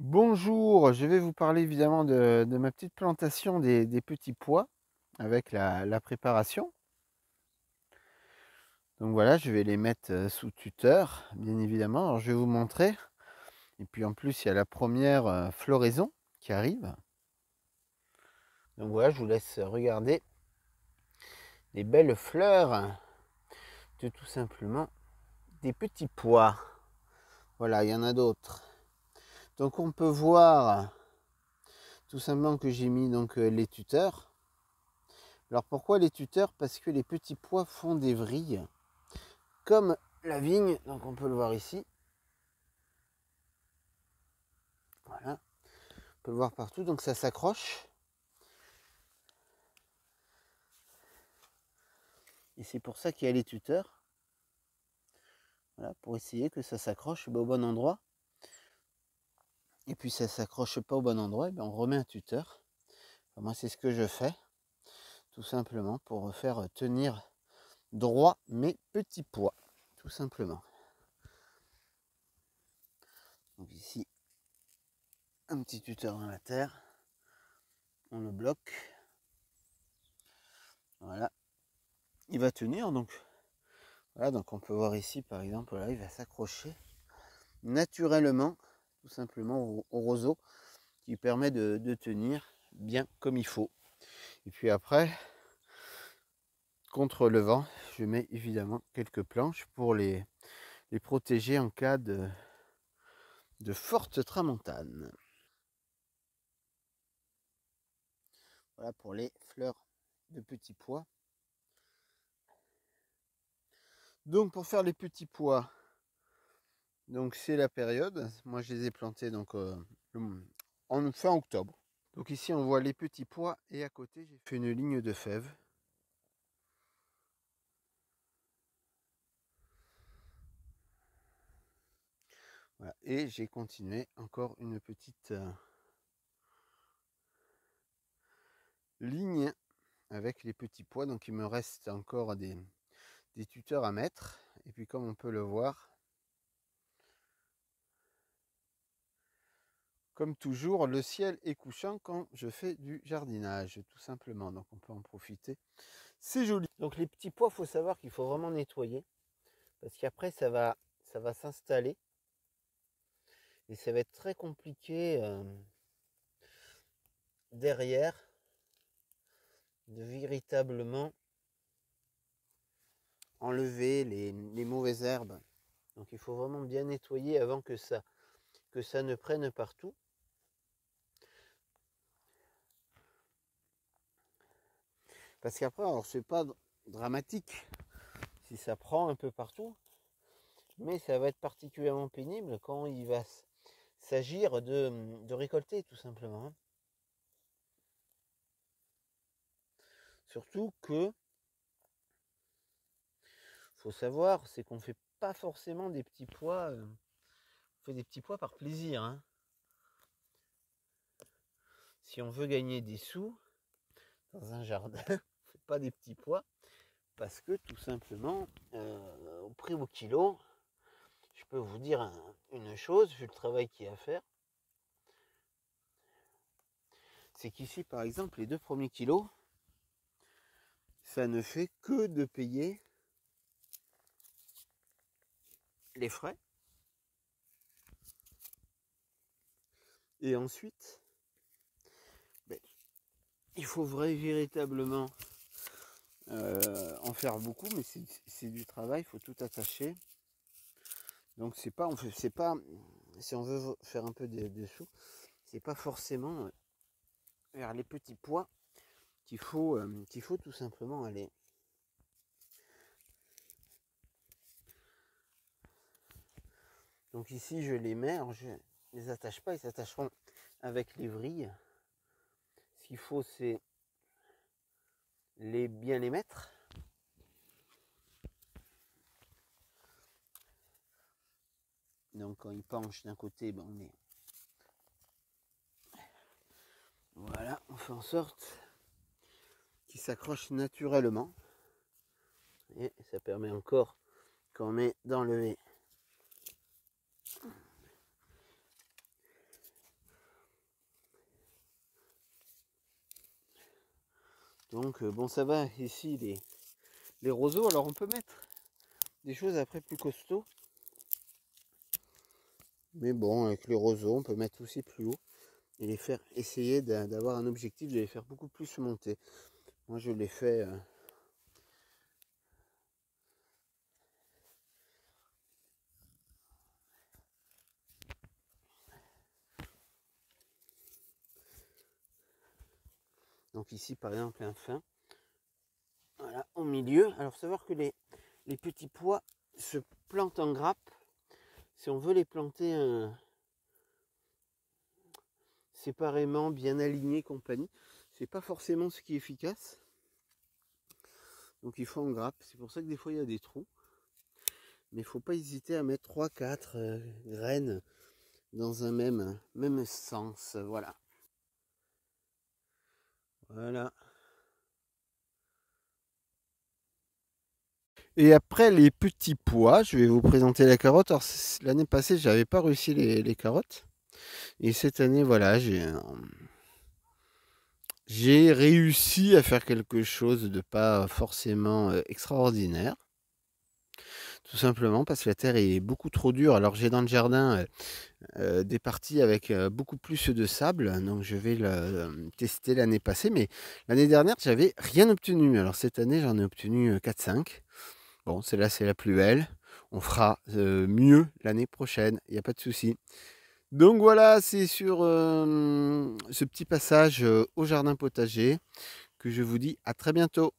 Bonjour, je vais vous parler évidemment de ma petite plantation des petits pois avec la préparation. Donc voilà, je vais les mettre sous tuteur, bien évidemment. Alors je vais vous montrer. Et puis en plus, il y a la première floraison qui arrive. Donc voilà, je vous laisse regarder les belles fleurs de tout simplement des petits pois. Voilà, il y en a d'autres. Donc on peut voir tout simplement que j'ai mis donc les tuteurs. Alors pourquoi les tuteurs? Parce que les petits pois font des vrilles comme la vigne, donc on peut le voir ici. Voilà, on peut le voir partout, donc ça s'accroche. Et c'est pour ça qu'il y a les tuteurs. Voilà, pour essayer que ça s'accroche au bon endroit. Et puis ça ne s'accroche pas au bon endroit, et bien on remet un tuteur. Enfin, moi c'est ce que je fais, tout simplement, pour faire tenir droit mes petits pois, tout simplement. Donc ici, un petit tuteur dans la terre. On le bloque. Voilà. Il va tenir, donc voilà, donc on peut voir ici par exemple, voilà, il va s'accrocher naturellement, tout simplement au roseau, qui permet de tenir bien comme il faut. Et puis après, contre le vent, je mets évidemment quelques planches pour les protéger en cas de forte tramontane. Voilà pour les fleurs de petits pois. Donc pour faire les petits pois, donc c'est la période. Moi je les ai plantés donc en fin octobre. Donc ici on voit les petits pois et à côté j'ai fait une ligne de fèves. Voilà. Et j'ai continué encore une petite ligne avec les petits pois. Donc il me reste encore des tuteurs à mettre. Et puis comme on peut le voir, comme toujours, le ciel est couchant quand je fais du jardinage, tout simplement. Donc on peut en profiter. C'est joli. Donc les petits pois, il faut savoir qu'il faut vraiment nettoyer. Parce qu'après, ça va s'installer. Et ça va être très compliqué derrière de véritablement enlever les mauvaises herbes. Donc il faut vraiment bien nettoyer avant que ça ne prenne partout. Parce qu'après, alors c'est pas dramatique si ça prend un peu partout, mais ça va être particulièrement pénible quand il va s'agir de récolter tout simplement. Surtout que, faut savoir, c'est qu'on fait pas forcément des petits pois, on fait des petits pois par plaisir. Hein. Si on veut gagner des sous dans un jardin, on fait pas des petits pois parce que tout simplement, au prix au kilo, je peux vous dire une chose, vu le travail qu'il y a à faire, c'est qu'ici, par exemple, les 2 premiers kilos, ça ne fait que de payer les frais. Et ensuite, ben, il faut véritablement en faire beaucoup, mais c'est du travail, il faut tout attacher. Donc c'est pas, si on veut faire un peu de sous, c'est pas forcément vers les petits pois qu'il faut tout simplement aller. Donc ici je les mets, alors je les attache pas, ils s'attacheront avec les vrilles. Ce qu'il faut c'est bien les mettre. Donc quand ils penchent d'un côté, ben, voilà, on fait en sorte qu'ils s'accrochent naturellement. Et ça permet encore, quand on met d'enlever Donc bon, ça va ici les roseaux. Alors on peut mettre des choses après plus costauds. Mais bon, avec les roseaux, on peut mettre aussi plus haut et les faire essayer d'avoir un objectif de les faire beaucoup plus monter. Moi je l'ai fait. Donc ici par exemple un fin. Voilà, au milieu. Alors savoir que les petits pois se plantent en grappe. Si on veut les planter séparément, bien alignés, compagnie, c'est pas forcément ce qui est efficace. Donc il faut en grappe. C'est pour ça que des fois il y a des trous. Mais il ne faut pas hésiter à mettre 3-4 graines dans un même sens. Voilà. Voilà. Et après les petits pois, je vais vous présenter la carotte. Alors l'année passée, j'avais pas réussi les carottes. Et cette année, voilà, j'ai réussi à faire quelque chose de pas forcément extraordinaire. Tout simplement parce que la terre est beaucoup trop dure. Alors j'ai dans le jardin des parties avec beaucoup plus de sable. Donc je vais le tester l'année passée. Mais l'année dernière, j'avais rien obtenu. Alors cette année, j'en ai obtenu 4-5. Bon, celle-là, c'est la plus belle. On fera mieux l'année prochaine. Il n'y a pas de souci. Donc voilà, c'est sur ce petit passage au jardin potager que je vous dis à très bientôt.